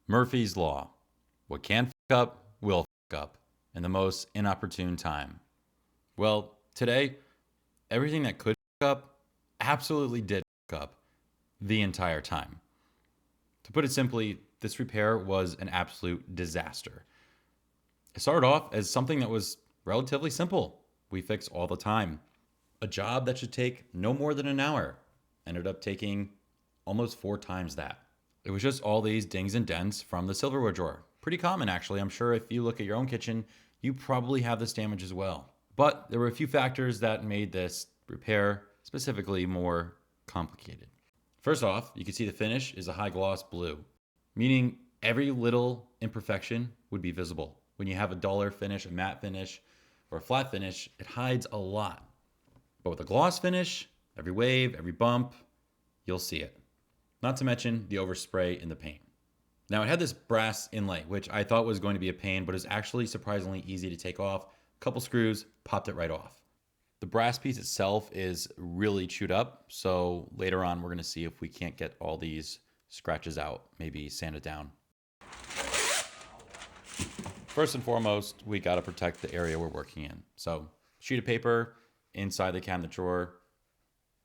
Murphy's Law. What can f up, will f up in the most inopportune time. Well, today, everything that could f up absolutely did f up the entire time. To put it simply, this repair was an absolute disaster. It started off as something that was relatively simple. We fix all the time. A job that should take no more than an hour ended up taking almost 4 times that. It was just all these dings and dents from the silverware drawer. Pretty common, actually. I'm sure if you look at your own kitchen, you probably have this damage as well. But there were a few factors that made this repair specifically more complicated. First off, you can see the finish is a high gloss blue, meaning every little imperfection would be visible. When you have a duller finish, a matte finish, or a flat finish, it hides a lot. But with a gloss finish, every wave, every bump, you'll see it. Not to mention the overspray in the paint. Now it had this brass inlay, which I thought was going to be a pain, but is actually surprisingly easy to take off. A couple screws, popped it right off. The brass piece itself is really chewed up, so later on we're going to see if we can't get all these scratches out, maybe sand it down. First and foremost, we got to protect the area we're working in. So sheet of paper inside the cabinet drawer.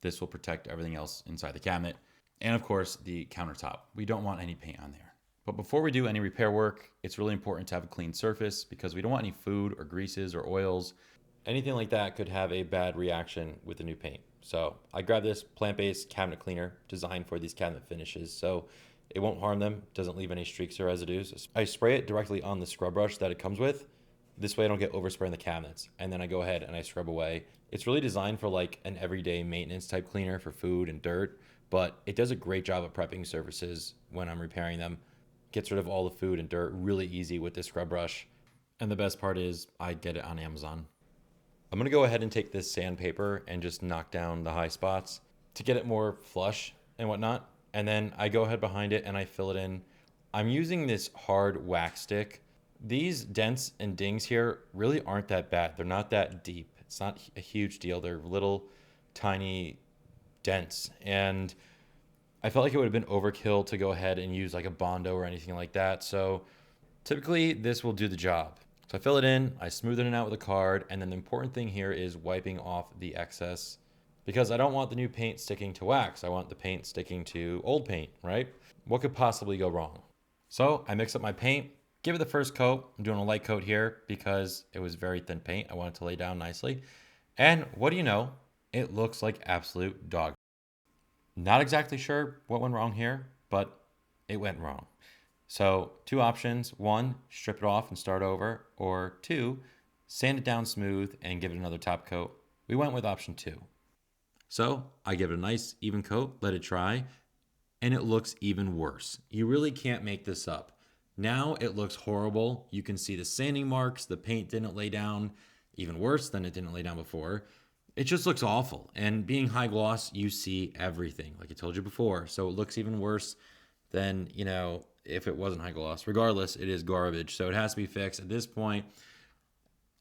This will protect everything else inside the cabinet. And of course, the countertop. We don't want any paint on there. But before we do any repair work, it's really important to have a clean surface because we don't want any food or greases or oils. Anything like that could have a bad reaction with the new paint. So I grabbed this plant-based cabinet cleaner designed for these cabinet finishes. So it won't harm them, doesn't leave any streaks or residues. I spray it directly on the scrub brush that it comes with. This way I don't get overspray in the cabinets. And then I go ahead and I scrub away. It's really designed for like an everyday maintenance type cleaner for food and dirt, but it does a great job of prepping surfaces when I'm repairing them. Gets rid of all the food and dirt really easy with this scrub brush. And the best part is I get it on Amazon. I'm gonna go ahead and take this sandpaper and just knock down the high spots to get it more flush and whatnot. And then I go ahead behind it and I fill it in. I'm using this hard wax stick. These dents and dings here really aren't that bad. They're not that deep. It's not a huge deal. They're little tiny dents. And I felt like it would have been overkill to go ahead and use like a Bondo or anything like that. So typically this will do the job. So I fill it in, I smooth it out with a card, and then the important thing here is wiping off the excess because I don't want the new paint sticking to wax. I want the paint sticking to old paint, right? What could possibly go wrong? So I mix up my paint, give it the first coat. I'm doing a light coat here because it was very thin paint. I want it to lay down nicely. And what do you know? It looks like absolute dog. Not exactly sure what went wrong here, but it went wrong. So 2 options: 1, strip it off and start over, or 2, sand it down smooth and give it another top coat. We went with option 2. So I give it a nice even coat, let it dry, and it looks even worse. You really can't make this up. Now it looks horrible. You can see the sanding marks, the paint didn't lay down, even worse than it didn't lay down before. It just looks awful. And being high gloss, you see everything, like I told you before. So it looks even worse than, if it wasn't high gloss. Regardless, it is garbage. So it has to be fixed. At this point,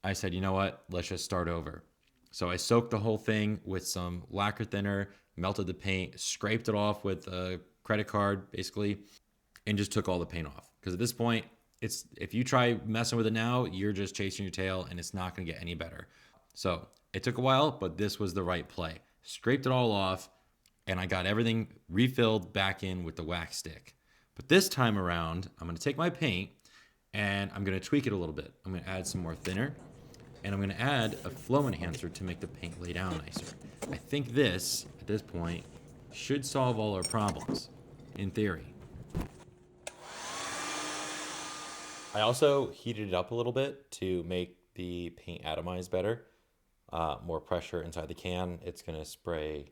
I said, you know what? Let's just start over. So I soaked the whole thing with some lacquer thinner, melted the paint, scraped it off with a credit card, basically, and just took all the paint off. Because at this point, if you try messing with it now, you're just chasing your tail and it's not going to get any better. So it took a while, but this was the right play. Scraped it all off, and I got everything refilled back in with the wax stick. But this time around, I'm going to take my paint and I'm going to tweak it a little bit. I'm going to add some more thinner, and I'm going to add a flow enhancer to make the paint lay down nicer. I think this, at this point, should solve all our problems, in theory. I also heated it up a little bit to make the paint atomize better. More pressure inside the can, it's going to spray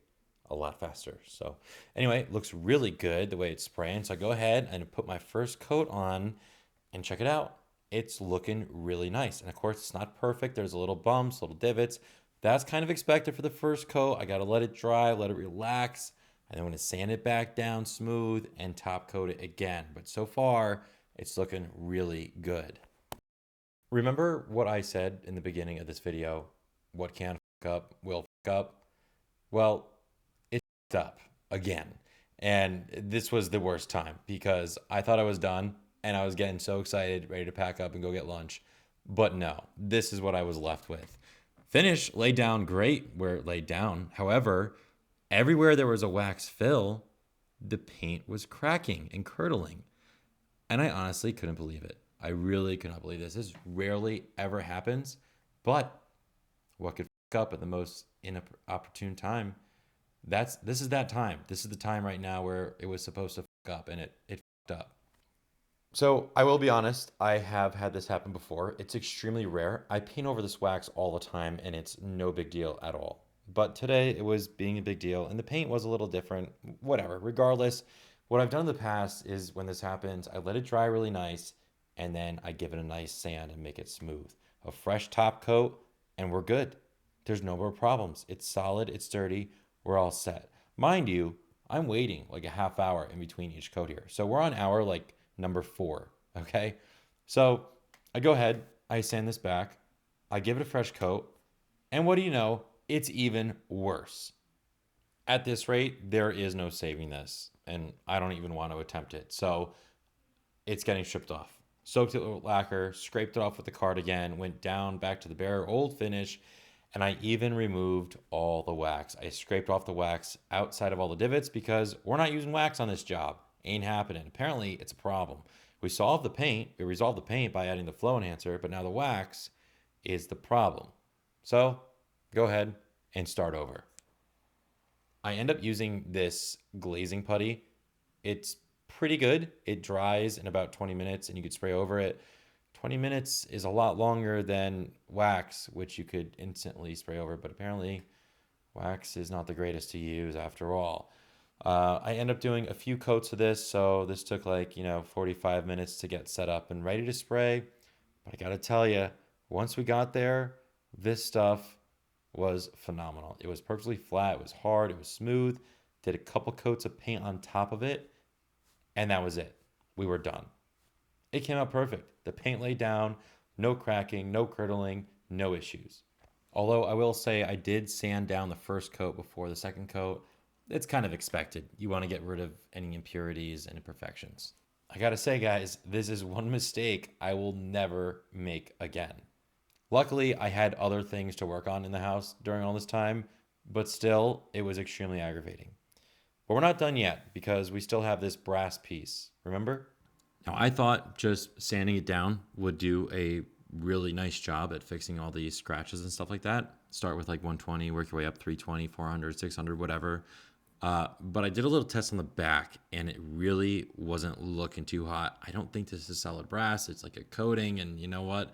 a lot faster. So anyway, it looks really good the way it's spraying. So I go ahead and put my first coat on and check it out. It's looking really nice. And of course, it's not perfect. There's a little bumps, little divots. That's kind of expected for the first coat. I got to let it dry, let it relax. And then I'm going to sand it back down smooth and top coat it again. But so far, it's looking really good. Remember what I said in the beginning of this video? What can f up will f up. Well, it f up again. And this was the worst time because I thought I was done and I was getting so excited, ready to pack up and go get lunch. But no, this is what I was left with. Finish laid down great where it laid down. However, everywhere there was a wax fill, the paint was cracking and curdling. And I honestly couldn't believe it. I really could not believe this. This rarely ever happens, but what could fuck up at the most inopportune time? This is that time. This is the time right now where it was supposed to fuck up, and it fucked up. So I will be honest, I have had this happen before. It's extremely rare. I paint over this wax all the time, and it's no big deal at all. But today it was being a big deal, and the paint was a little different. Whatever. Regardless, what I've done in the past is when this happens, I let it dry really nice, and then I give it a nice sand and make it smooth. A fresh top coat, and we're good. There's no more problems. It's solid, it's sturdy, we're all set. Mind you, I'm waiting like a half hour in between each coat here. So we're on hour like number 4, okay? So I go ahead, I sand this back, I give it a fresh coat, and what do you know? It's even worse. At this rate, there is no saving this, and I don't even want to attempt it. So it's getting stripped off. Soaked it with lacquer, scraped it off with the card again, went down back to the bare old finish, and I even removed all the wax. I scraped off the wax outside of all the divots because we're not using wax on this job. Ain't happening. Apparently, it's a problem. We resolved the paint by adding the flow enhancer, but now the wax is the problem. So go ahead and start over. I end up using this glazing putty. It's pretty good. It dries in about 20 minutes and you could spray over it. 20 minutes is a lot longer than wax, which you could instantly spray over, but apparently wax is not the greatest to use after all. I end up doing a few coats of this, so this took like, 45 minutes to get set up and ready to spray. But I gotta tell you, once we got there, this stuff was phenomenal. It was perfectly flat, it was hard, it was smooth. Did a couple coats of paint on top of it, and that was it. We were done. It came out perfect. The paint laid down, no cracking, no curdling, no issues. Although I will say I did sand down the first coat before the second coat. It's kind of expected. You want to get rid of any impurities and imperfections. I gotta say, guys, this is one mistake I will never make again. Luckily, I had other things to work on in the house during all this time, but still, it was extremely aggravating. But we're not done yet because we still have this brass piece. Remember? Now, I thought just sanding it down would do a really nice job at fixing all these scratches and stuff like that. Start with like 120, work your way up 320, 400, 600, whatever. But I did a little test on the back and it really wasn't looking too hot. I don't think this is solid brass. It's like a coating, and you know what?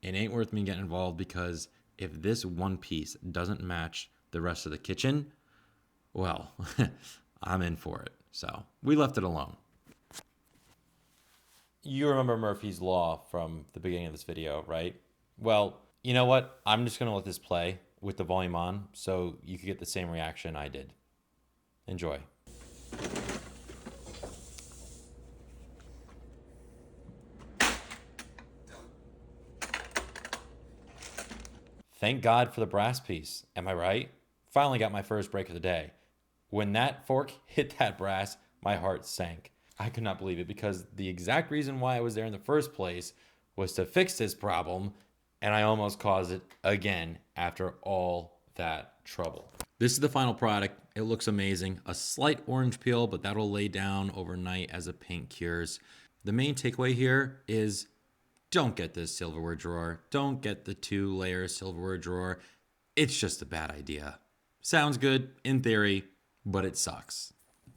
It ain't worth me getting involved because if this one piece doesn't match the rest of the kitchen, well, I'm in for it. So we left it alone. You remember Murphy's Law from the beginning of this video, right? Well, you know what? I'm just going to let this play with the volume on so you can get the same reaction I did. Enjoy. Thank God for the brass piece. Am I right? Finally got my first break of the day. When that fork hit that brass, my heart sank. I could not believe it because the exact reason why I was there in the first place was to fix this problem, and I almost caused it again after all that trouble. This is the final product. It looks amazing. A slight orange peel, but that'll lay down overnight as the paint cures. The main takeaway here is don't get this silverware drawer. Don't get the 2-layer silverware drawer. It's just a bad idea. Sounds good in theory, but it sucks.